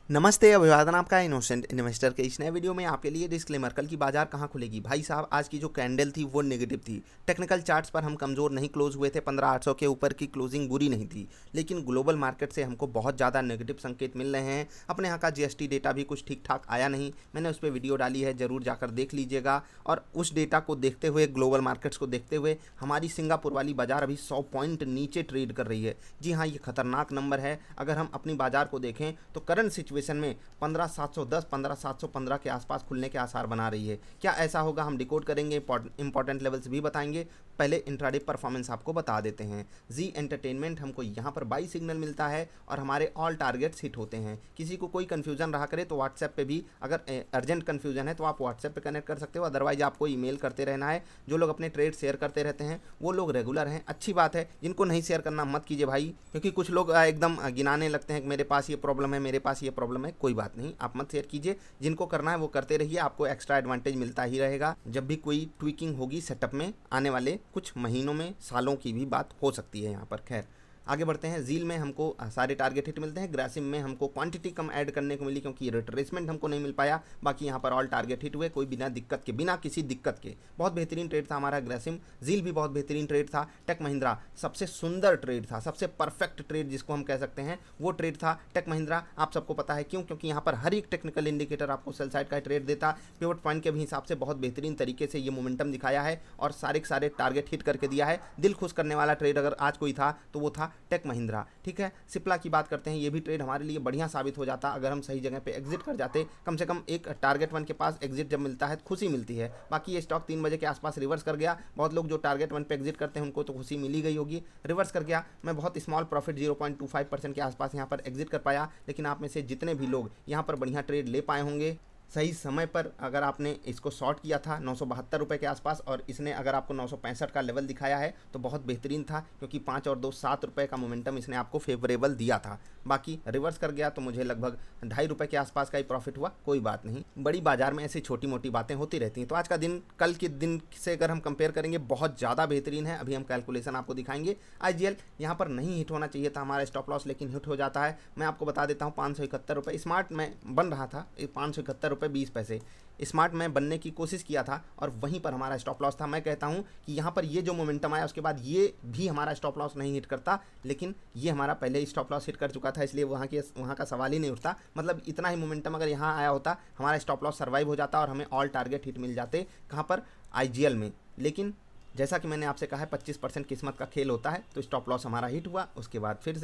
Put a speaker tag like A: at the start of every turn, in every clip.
A: नमस्ते, अभिवादन आपका इनोसेंट इन्वेस्टर के इस नए वीडियो में आपके लिए डिस्क्लेमर। कल की बाजार कहाँ खुलेगी भाई साहब। आज की जो कैंडल थी वो नेगेटिव थी। टेक्निकल चार्ट्स पर हम कमज़ोर नहीं क्लोज हुए थे, 15,800 के ऊपर की क्लोजिंग बुरी नहीं थी, लेकिन ग्लोबल मार्केट से हमको बहुत ज़्यादा नेगेटिव संकेत मिल रहे हैं। अपने यहाँ का जीएसटी डेटा भी कुछ ठीक ठाक आया नहीं, मैंने उस पर वीडियो डाली है, ज़रूर जाकर देख लीजिएगा। और उस डेटा को देखते हुए, ग्लोबल मार्केट्स को देखते हुए, हमारी सिंगापुर वाली बाजार अभी 100 पॉइंट नीचे ट्रेड कर रही है। जी हाँ, ये खतरनाक नंबर है। अगर हम अपनी बाजार को देखें तो करंट सिचुएशन में 15,710 15,715 के आसपास खुलने के आसार बना रही है। क्या ऐसा होगा, हम डिकोड करेंगे, इंपॉर्टेंट लेवल्स भी बताएंगे। पहले इंट्राडे परफॉर्मेंस आपको बता देते हैं। जी एंटरटेनमेंट हमको यहाँ पर बाई सिग्नल मिलता है और हमारे ऑल टारगेट्स हिट होते हैं। किसी को कोई कन्फ्यूजन रहा करे तो व्हाट्सएप पे भी, अगर अर्जेंट कन्फ्यूजन है तो आप व्हाट्सएप पे कनेक्ट कर सकते हो, अदरवाइज आपको ईमेल करते रहना है। जो लोग अपने ट्रेड शेयर करते रहते हैं वो लोग रेगुलर हैं, अच्छी बात है। जिनको नहीं शेयर करना मत कीजिए भाई, क्योंकि कुछ लोग एकदम गिनाने लगते हैं कि मेरे पास ये प्रॉब्लम है, मेरे पास ये प्रॉब्लम है। कोई बात नहीं, आप मत शेयर कीजिए। जिनको करना है वो करते रहिए, आपको एक्स्ट्रा एडवांटेज मिलता ही रहेगा। जब भी कोई ट्विकिंग होगी सेटअप में, आने वाले कुछ महीनों में, सालों की भी बात हो सकती है यहाँ पर। खैर आगे बढ़ते हैं। जील में हमको सारे टारगेट हिट मिलते हैं। ग्रासिम में हमको क्वांटिटी कम ऐड करने को मिली क्योंकि रिट्रेसमेंट हमको नहीं मिल पाया। बाकी यहाँ पर ऑल टारगेट हिट हुए, कोई बिना दिक्कत के, बिना किसी दिक्कत के। बहुत बेहतरीन ट्रेड था हमारा ग्रासिम। जील भी बहुत बेहतरीन ट्रेड था। टेक महिंद्रा सबसे सुंदर ट्रेड था, सबसे परफेक्ट ट्रेड जिसको हम कह सकते हैं वो ट्रेड था टेक महिंद्रा। आप सबको पता है क्यों, क्योंकि यहाँ पर हर एक टेक्निकल इंडिकेटर आपको सेल साइड का ट्रेड देता। पिवट पॉइंट के भी हिसाब से बहुत बेहतरीन तरीके से ये मोमेंटम दिखाया है और सारे के सारे टारगेट हिट करके दिया है। दिल खुश करने वाला ट्रेड अगर आज कोई था तो वो था टेक महिंद्रा। ठीक है, सिप्ला की बात करते हैं। ये भी ट्रेड हमारे लिए बढ़िया साबित हो जाता अगर हम सही जगह पे एग्जिट कर जाते। कम से कम एक टारगेट वन के पास एग्जिट जब मिलता है तो खुशी मिलती है। बाकी ये स्टॉक 3 बजे के आसपास रिवर्स कर गया। बहुत लोग जो टारगेट वन पे एग्जिट करते हैं उनको तो खुशी मिली गई होगी। रिवर्स कर गया। मैं बहुत स्मॉल प्रॉफिट 0.25% के आसपास यहाँ पर एग्जिट कर पाया। लेकिन आप में से जितने भी लोग यहाँ पर बढ़िया ट्रेड ले पाए होंगे सही समय पर, अगर आपने इसको शॉर्ट किया था 972 रुपये के आसपास और इसने अगर आपको 965 का लेवल दिखाया है तो बहुत बेहतरीन था, क्योंकि 5 और 2 7 रुपये का मोमेंटम इसने आपको फेवरेबल दिया था। बाकी रिवर्स कर गया तो मुझे लगभग 2.5 रुपये के आसपास का ही प्रॉफिट हुआ। कोई बात नहीं, बड़ी बाजार में ऐसी छोटी मोटी बातें होती रहती हैं। तो आज का दिन कल के दिन से अगर हम कंपेयर करेंगे बहुत ज़्यादा बेहतरीन है। अभी हम कैलकुलेशन आपको दिखाएंगे। IGL यहाँ पर नहीं हिट होना चाहिए था हमारा स्टॉप लॉस, लेकिन हिट हो जाता है। मैं आपको बता देता हूँ 571 रुपये स्मार्ट में बन रहा था, 571 रुपये 20 पैसे स्मार्ट में बनने की कोशिश किया था और वहीं पर हमारा स्टॉप लॉस था। मैं कहता हूं कि यहां पर ये जो मोमेंटम आया उसके बाद ये भी हमारा स्टॉप लॉस नहीं हिट करता, लेकिन ये हमारा पहले ही स्टॉप लॉस हिट कर चुका था, इसलिए वहां का सवाल ही नहीं उठता। मतलब इतना ही मोमेंटम अगर यहां आया होता हमारा स्टॉप लॉस सर्वाइव हो जाता और हमें ऑल टारगेट हिट मिल जाते। कहां पर? IGL में। लेकिन जैसा कि मैंने आपसे कहा है 25% किस्मत का खेल होता है। तो स्टॉप लॉस हमारा हिट हुआ, उसके बाद फिर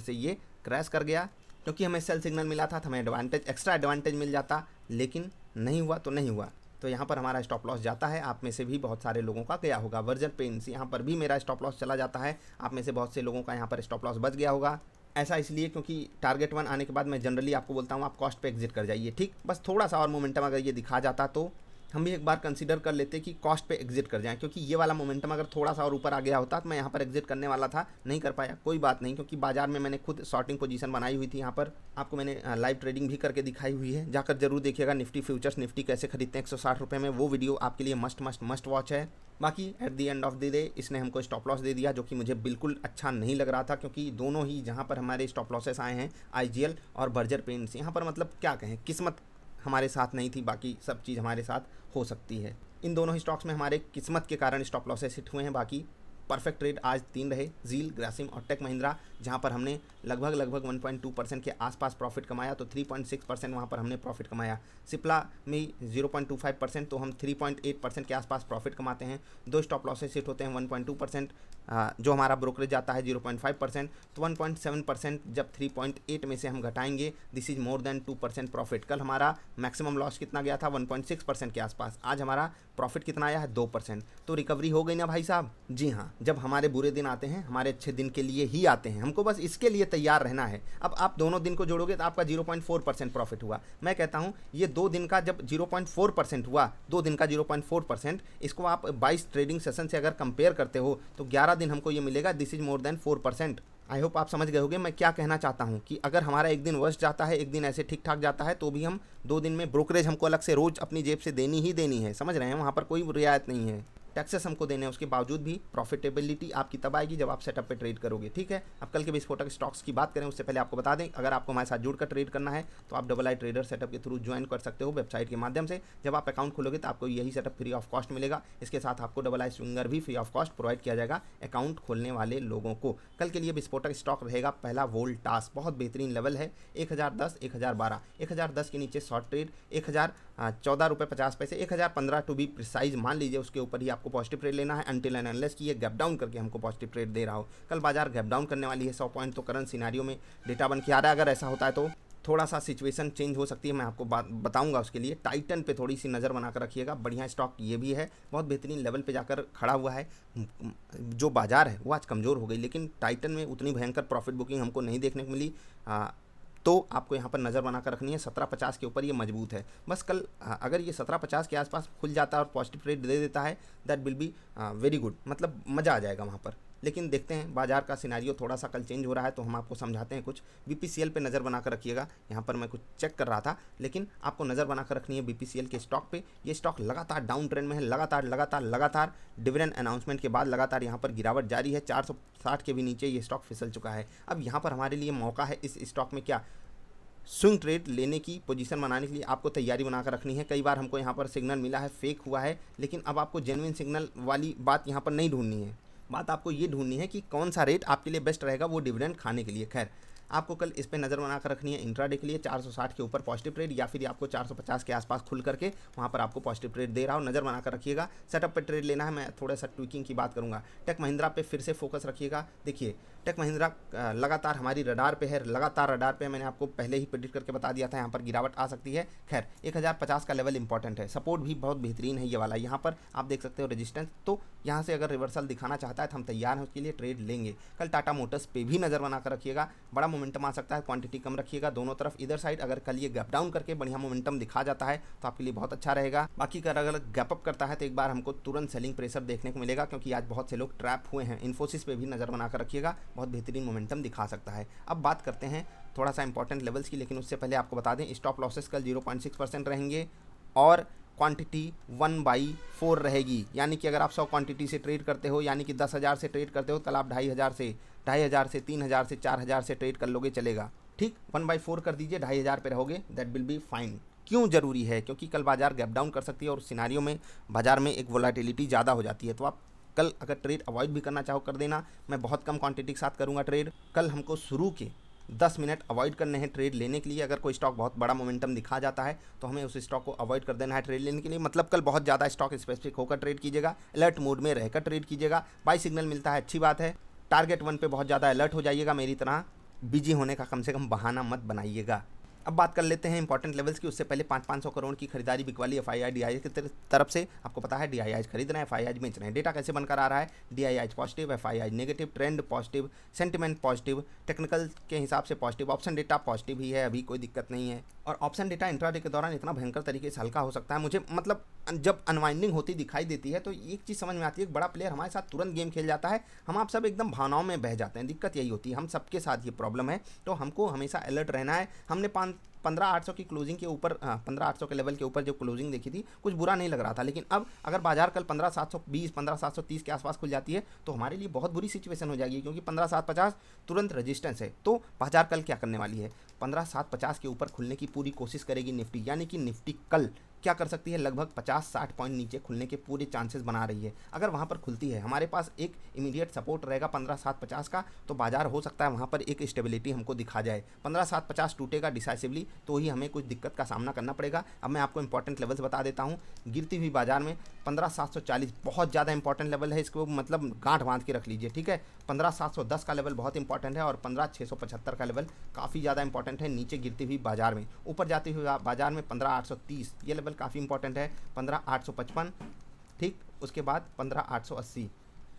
A: से ये क्रैश कर गया। क्योंकि हमें सेल सिग्नल मिला था तो हमें एडवांटेज, एक्स्ट्रा एडवांटेज मिल जाता, लेकिन नहीं हुआ तो नहीं हुआ। तो यहाँ पर हमारा स्टॉप लॉस जाता है। आप में से भी बहुत सारे लोगों का गया होगा। वर्जर पेंट्स, यहाँ पर भी मेरा स्टॉप लॉस चला जाता है। आप में से बहुत से लोगों का यहाँ पर स्टॉप लॉस बच गया होगा। ऐसा इसलिए क्योंकि टारगेट वन आने के बाद मैं जनरली आपको बोलता हूँ आप कॉस्ट पे एग्जिट कर जाइए। ठीक, बस थोड़ा सा और मोमेंटम अगर ये दिखा जाता तो हम भी एक बार कंसीडर कर लेते कि कॉस्ट पे एग्जिट कर जाएं, क्योंकि ये वाला मोमेंटम अगर थोड़ा सा और ऊपर आ गया होता तो मैं यहाँ पर एग्जिट करने वाला था, नहीं कर पाया। कोई बात नहीं, क्योंकि बाजार में मैंने खुद शॉर्टिंग पोजीशन बनाई हुई थी। यहाँ पर आपको मैंने लाइव ट्रेडिंग भी करके दिखाई हुई है, जाकर जरूर देखिएगा। निफ्टी फ्यूचर्स, निफ्टी कैसे खरीदते हैं 160 रुपये में, वो वीडियो आपके लिए मस्ट वॉच है। बाकी at the end of the day इसने हमको स्टॉप लॉस दे दिया, जो कि मुझे बिल्कुल अच्छा नहीं लग रहा था, क्योंकि दोनों ही जहाँ पर हमारे स्टॉप लॉसेस आए हैं IGL और बर्जर पेंट्स, यहाँ पर मतलब क्या कहें, किस्मत हमारे साथ नहीं थी। बाकी सब चीज़ हमारे साथ हो सकती है। इन दोनों ही स्टॉक्स में हमारे किस्मत के कारण स्टॉप लॉसेस हिट हुए हैं। बाकी परफेक्ट ट्रेड आज 3 रहे, जील, ग्रासिम और टेक महिंद्रा, जहां पर हमने लगभग 1.2% के आसपास प्रॉफिट कमाया। तो 3.6% वहां पर हमने प्रॉफिट कमाया। सिप्ला में 0.25%, तो हम 3.8% के आसपास प्रॉफिट कमाते हैं। 2 स्टॉप लॉसेस हिट होते हैं, 1.2%, जो हमारा ब्रोकरेज जाता है 0.5%। तो 1.7% जब 3.8 में से हम घटाएंगे, this is more than 2% profit. कल हमारा मैक्सिमम लॉस कितना गया था? 1.6% के आसपास। आज हमारा प्रॉफिट कितना आया है? 2%। तो रिकवरी हो गई ना भाई साहब? जी हाँ, जब हमारे बुरे दिन आते हैं हमारे अच्छे दिन के लिए ही आते हैं, हमको बस इसके लिए तैयार रहना है। अब आप दोनों दिन को जोड़ोगे तो आपका 0.4% प्रॉफिट हुआ। मैं कहता हूँ ये 2 दिन का जब 0.4% हुआ, 2 दिन का 0.4%, इसको आप 22 ट्रेडिंग सेशन से अगर कंपेयर करते हो तो 11 दिन हमको ये मिलेगा। This is more than 4%। I hope आप समझ गए होंगे मैं क्या कहना चाहता हूँ, कि अगर हमारा एक दिन वर्स्ट जाता है, एक दिन ऐसे ठीक ठाक जाता है, तो भी हम 2 दिन में ब्रोकरेज हमको अलग से रोज अपनी जेब से देनी ही देनी है। समझ रहे हैं? वहाँ पर कोई रियायत नहीं है। टैक्सेस हमको देने हैं, उसके बावजूद भी प्रॉफिटेबिलिटी आपकी तब आएगी जब आप सेटअप पे ट्रेड करोगे। ठीक है, अब कल के विस्फोटक स्टॉक्स की बात करें उससे पहले आपको बता दें, अगर आपको हमारे साथ जुड़कर ट्रेड करना है तो आप डबल आई ट्रेडर सेटअप के थ्रू ज्वाइन कर सकते हो वेबसाइट के माध्यम से। जब आप अकाउंट खोलोगे तो आपको यही सेटअप फ्री ऑफ कॉस्ट मिलेगा। इसके साथ आपको डबल आई स्विंगर भी फ्री ऑफ कॉस्ट प्रोवाइड किया जाएगा अकाउंट खोलने वाले लोगों को। कल के लिए विस्फोटक स्टॉक रहेगा पहला वोल्टास, बहुत बेहतरीन लेवल है 1010, 1012, 1010 के नीचे शॉर्ट ट्रेड 1014 रुपये 50 पैसे, 1015 टू बी प्रिसाइज मान लीजिए, उसके ऊपर ही आपको पॉजिटिव ट्रेड लेना है अनटिल एंड अनलेस कि ये गैप डाउन करके हमको पॉजिटिव ट्रेड दे रहा हो। कल बाजार गैप डाउन करने वाली है 100 पॉइंट, तो करंट सिनारियो में डेटा बन के आ रहा है। अगर ऐसा होता है तो थोड़ा सा सिचुएशन चेंज हो सकती है, मैं आपको बात बताऊंगा। उसके लिए टाइटन पे थोड़ी सी नज़र बनाकर रखिएगा, बढ़िया स्टॉक ये भी है, बहुत बेहतरीन लेवल पे जाकर खड़ा हुआ है। जो बाजार है वो आज कमज़ोर हो गई, लेकिन टाइटन में उतनी भयंकर प्रॉफिट बुकिंग हमको नहीं देखने को मिली। तो आपको यहाँ पर नज़र बनाकर रखनी है 1750 के ऊपर, ये मजबूत है। बस कल अगर ये 1750 के आसपास खुल जाता है और पॉजिटिव ट्रेड दे देता है, that will be very good, मतलब मज़ा आ जाएगा वहाँ पर। लेकिन देखते हैं बाजार का सिनारियो थोड़ा सा कल चेंज हो रहा है, तो हम आपको समझाते हैं कुछ। बीपीसीएल पे नज़र बनाकर रखिएगा, यहाँ पर मैं कुछ चेक कर रहा था, लेकिन आपको नज़र बनाकर रखनी है बीपीसीएल के स्टॉक पे। ये स्टॉक लगातार डाउन ट्रेंड में है, लगातार डिविडेंड अनाउंसमेंट के बाद लगातार यहाँ पर गिरावट जारी है। 460 के भी नीचे ये स्टॉक फिसल चुका है। अब यहाँ पर हमारे लिए मौका है इस स्टॉक में क्या स्विंग ट्रेड लेने की, पोजीशन बनाने के लिए आपको तैयारी बनाकर रखनी है। कई बार हमको यहाँ पर सिग्नल मिला है फेक हुआ है, लेकिन अब आपको जेन्युइन सिग्नल वाली बात यहाँ पर नहीं ढूंढनी है। बात आपको ये ढूंढनी है कि कौन सा रेट आपके लिए बेस्ट रहेगा वो डिविडेंड खाने के लिए। खैर, आपको कल इस पे नज़र बनाकर रखनी है इंट्राडे के लिए 460 के ऊपर पॉजिटिव ट्रेड, या फिर आपको 450 के आसपास खुल करके वहाँ पर आपको पॉजिटिव ट्रेड दे रहा हो, नज़र बनाकर रखिएगा। सेटअप पे ट्रेड लेना है, मैं थोड़ा सा ट्विकिंग की बात करूँगा। टेक महिंद्रा पे फिर से फोकस रखिएगा। देखिए टेक महिंद्रा लगातार हमारी रडार पे है, लगातार रडार पे, मैंने आपको पहले ही प्रेडिक्ट करके बता दिया था यहाँ पर गिरावट आ सकती है। खैर 1050 का लेवल इंपॉर्टेंट है, सपोर्ट भी बहुत बेहतरीन है ये वाला, यहाँ पर आप देख सकते हो रेजिस्टेंस। तो यहाँ से अगर रिवर्सल दिखाना चाहता है तो हम तैयार हैं उसके लिए, ट्रेड लेंगे। कल टाटा मोटर्स पे भी नज़र बनाकर रखिएगा, बड़ा मोमेंटम आ सकता है, क्वांटिटी कम रखिएगा दोनों तरफ। इधर साइड अगर कल ये गैप डाउन करके बढ़िया मोमेंटम दिखा जाता है तो आपके लिए बहुत अच्छा रहेगा। बाकी अगर गैप अप करता है तो एक बार हमको तुरंत सेलिंग प्रेशर देखने को मिलेगा, क्योंकि आज बहुत से लोग ट्रैप हुए हैं। इन्फोसिस पे भी नज़र बनाकर रखिएगा, बहुत बेहतरीन मोमेंटम दिखा सकता है। अब बात करते हैं थोड़ा सा इंपॉर्टेंट लेवल्स की, लेकिन उससे पहले आपको बता दें स्टॉप लॉसेस कल 0.6% रहेंगे और क्वांटिटी 1/4 रहेगी। यानी कि अगर आप 100 क्वांटिटी से ट्रेड करते हो, यानी कि 10,000 से ट्रेड करते हो, कल आप 2,500 से 3,000 से 4,000 से ट्रेड कर लोगे, चलेगा। ठीक, 1/4 कर दीजिए, 2,500 पे रहोगे, दैट विल बी फाइन। क्यों ज़रूरी है? क्योंकि कल बाजार गैप डाउन कर सकती है और सिनारियो में बाजार में एक वोलेटिलिटी ज़्यादा हो जाती है। तो आप कल अगर ट्रेड अवॉइड भी करना चाहो कर देना, मैं बहुत कम क्वांटिटी के साथ करूँगा ट्रेड। कल हमको शुरू के 10 मिनट अवॉइड करने हैं ट्रेड लेने के लिए। अगर कोई स्टॉक बहुत बड़ा मोमेंटम दिखा जाता है तो हमें उस स्टॉक को अवॉइड कर देना है ट्रेड लेने के लिए। मतलब कल बहुत ज़्यादा स्टॉक स्पेसिफिक होकर ट्रेड कीजिएगा, अलर्ट मोड में रहकर ट्रेड कीजिएगा। बाई सिग्नल मिलता है अच्छी बात है, टारगेट 1 पे बहुत ज़्यादा अलर्ट हो जाइएगा, मेरी तरह बिजी होने का कम से कम बहाना मत बनाइएगा। अब बात कर लेते हैं इंपॉर्टेंट लेवल्स की। उससे पहले 500 करोड़ की खरीदारी बिकवाली एफआईआई डीआईआई की तरफ से। आपको पता है डीआईआई खरीद रहे हैं, एफआईआई बेच रहे हैं। डेटा कैसे बनकर आ रहा है? DII positive, FII negative, trend positive, sentiment positive, technical के हिसाब से पॉजिटिव, ऑप्शन डेटा पॉजिटिव ही है, अभी कोई दिक्कत नहीं है। और ऑप्शन डेटा इंट्राडे के दौरान इतना भयंकर तरीके से हल्का हो सकता है, मुझे मतलब जब अनवाइंडिंग होती दिखाई देती है तो एक चीज़ समझ में आती है, एक बड़ा प्लेयर हमारे साथ तुरंत गेम खेल जाता है, हम आप सब एकदम भावनाओं में बह जाते हैं। दिक्कत यही होती है, हम सबके साथ ये प्रॉब्लम है, तो हमको हमेशा अलर्ट रहना है। हमने 15,800 की क्लोजिंग के ऊपर 15,800 के लेवल के ऊपर जो क्लोजिंग देखी थी कुछ बुरा नहीं लग रहा था, लेकिन अब अगर बाजार कल 15,720 15,730 के आसपास खुल जाती है तो हमारे लिए बहुत बुरी सिचुएशन हो जाएगी, क्योंकि 15,750 तुरंत रेजिस्टेंस है। तो बाजार कल क्या करने वाली है? 15,750 के ऊपर खुलने की पूरी कोशिश करेगी निफ्टी, यानी कि निफ्टी कल क्या कर सकती है? लगभग 50-60 पॉइंट नीचे खुलने के पूरे चांसेस बना रही है। अगर वहाँ पर खुलती है, हमारे पास एक इमीडिएट सपोर्ट रहेगा 15,750 का, तो बाजार हो सकता है वहाँ पर एक स्टेबिलिटी हमको दिखा जाए। 15,750 टूटेगा डिसाइसिवली तो ही हमें कुछ दिक्कत का सामना करना पड़ेगा। अब मैं आपको इंपॉर्टेंट लेवल्स बता देता हूँ। गिरती हुई बाजार में 15,740 बहुत ज़्यादा इंपॉर्टेंट लेवल है, इसको मतलब गांठ बांध के रख लीजिए, ठीक है। 15,710 का लेवल बहुत इंपॉर्टेंट है और 15,675 का लेवल काफ़ी ज़्यादा इंपॉर्टेंट है नीचे गिरती हुई बाजार में। ऊपर जाती हुई बाजार में 15,830 ये लेवल काफ़ी इंपॉर्टेंट है, 15,855, ठीक। उसके बाद 15,880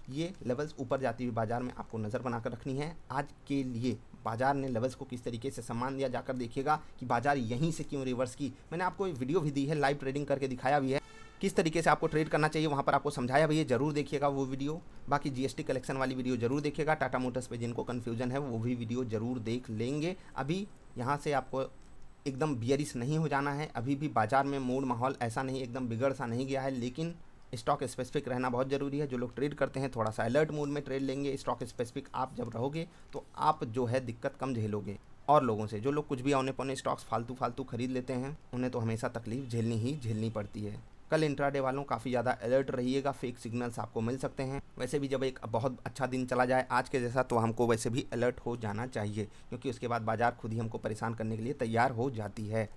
A: ये लेवल्स ऊपर जाती हुई बाजार में आपको नज़र बनाकर रखनी है। आज के लिए बाजार ने लेवल्स को किस तरीके से सम्मान दिया, जाकर देखिएगा कि बाजार यहीं से क्यों रिवर्स की। मैंने आपको एक वीडियो भी दी है, लाइव ट्रेडिंग करके दिखाया भी है, किस तरीके से आपको ट्रेड करना चाहिए, वहाँ पर आपको समझाया भी है, जरूर देखिएगा वो वीडियो। बाकी जीएसटी कलेक्शन वाली वीडियो जरूर देखिएगा। टाटा मोटर्स पे जिनको कन्फ्यूजन है वो भी वीडियो जरूर देख लेंगे। अभी यहाँ से आपको एकदम बियरिश नहीं हो जाना है, अभी भी बाजार में मूड माहौल ऐसा नहीं एकदम बिगड़ सा नहीं गया है, लेकिन स्टॉक स्पेसिफिक रहना बहुत ज़रूरी है। जो लोग ट्रेड करते हैं थोड़ा सा अलर्ट मोड में ट्रेड लेंगे। स्टॉक स्पेसिफिक आप जब रहोगे तो आप जो है दिक्कत कम झेलोगे और लोगों से। जो लोग कुछ भी औने पौने स्टॉक्स फालतू खरीद लेते हैं उन्हें तो हमेशा तकलीफ झेलनी पड़ती है। कल इंट्राडे वालों काफ़ी ज़्यादा अलर्ट रहिएगा, फेक सिग्नल्स आपको मिल सकते हैं। वैसे भी जब एक बहुत अच्छा दिन चला जाए आज के जैसा तो हमको वैसे भी अलर्ट हो जाना चाहिए, क्योंकि उसके बाद बाजार खुद ही हमको परेशान करने के लिए तैयार हो जाती है।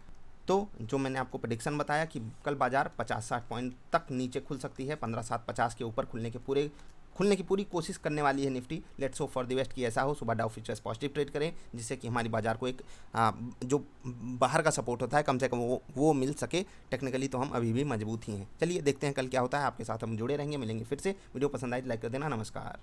A: तो जो मैंने आपको प्रेडिक्शन बताया कि कल बाजार 50-60 पॉइंट तक नीचे खुल सकती है, 15,750 के ऊपर खुलने की पूरी कोशिश करने वाली है Nifty. Let's hope for the best कि ऐसा हो। सुबह डाउ फ्यूचर्स पॉजिटिव ट्रेड करें जिससे कि हमारी बाजार को एक जो बाहर का सपोर्ट होता है कम से कम वो मिल सके। टेक्निकली तो हम अभी भी मजबूत ही हैं। चलिए देखते हैं कल क्या होता है। आपके साथ हम जुड़े रहेंगे, मिलेंगे फिर से। वीडियो पसंद आए तो लाइक कर देना। नमस्कार।